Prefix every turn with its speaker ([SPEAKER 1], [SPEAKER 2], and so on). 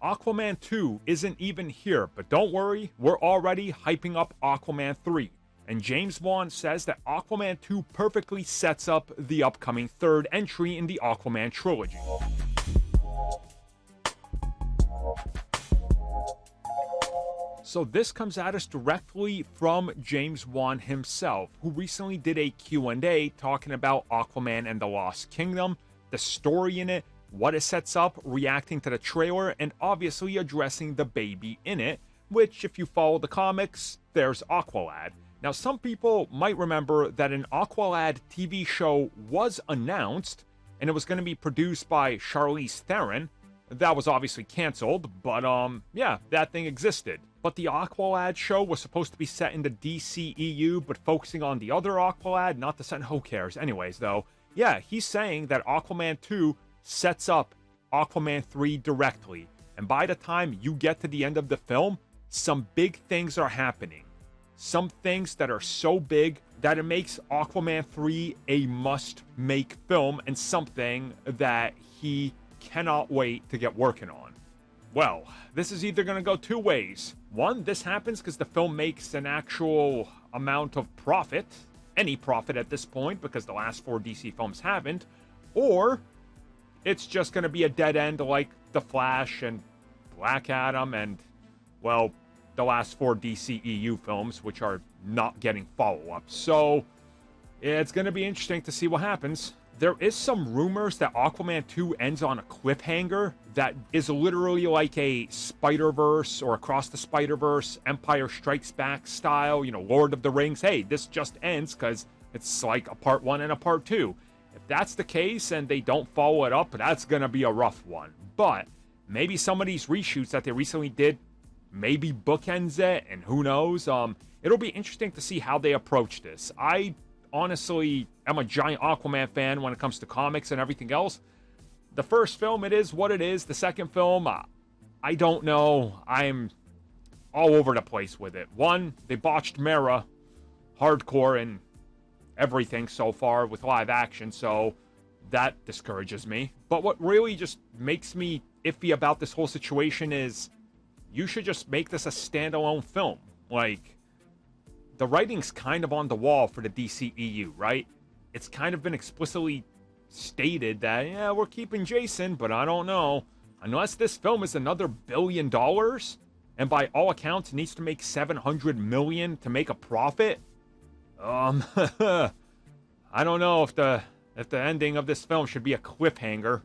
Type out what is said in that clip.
[SPEAKER 1] Aquaman 2 isn't even here, but don't worry, we're already hyping up Aquaman 3. And James Wan says that Aquaman 2 perfectly sets up the upcoming third entry in the Aquaman trilogy. So this comes at us directly from James Wan himself, who recently did a Q&A talking about Aquaman and the Lost Kingdom, the story in it, what it sets up, reacting to the trailer, and obviously addressing the baby in it, which, if you follow the comics, there's Aqualad. Now, some people might remember that an Aqualad TV show was announced, and it was going to be produced by Charlize Theron. That was obviously canceled, but yeah, that thing existed. But the Aqualad show was supposed to be set in the DCEU, but focusing on the other Aqualad, not the Who cares? Anyways, though, yeah, he's saying that Aquaman 2 sets up Aquaman 3 directly. And by the time you get to the end of the film, some big things are happening. Some things that are so big that it makes Aquaman 3 a must-make film and something that he cannot wait to get working on. Well, this is either going to go two ways. One, this happens because the film makes an actual amount of profit, any profit at this point, because the last 4 DC films haven't, or it's just going to be a dead end like The Flash and Black Adam and, well, the last 4 DCEU films, which are not getting follow-ups. So it's going to be interesting to see what happens. There is some rumors that Aquaman 2 ends on a cliffhanger that is literally like a Spider-Verse or Across the Spider-Verse, Empire Strikes Back style, Lord of the Rings. Hey, this just ends because it's like a part 1 and a part 2. If that's the case and they don't follow it up, that's going to be a rough one. But maybe some of these reshoots that they recently did maybe bookends it, and who knows. It'll be interesting to see how they approach this. I honestly am a giant Aquaman fan when it comes to comics and everything else. The first film, it is what it is. The second film, I don't know. I'm all over the place with it. One, they botched Mera hardcore and everything so far with live action, so that discourages me. But what really just makes me iffy about this whole situation is you should just make this a standalone film. Like, the writing's kind of on the wall for the DCEU, right? It's kind of been explicitly stated that, yeah, we're keeping Jason, but I don't know. Unless this film is another $1 billion, and by all accounts needs to make $700 million to make a profit, I don't know if the ending of this film should be a cliffhanger.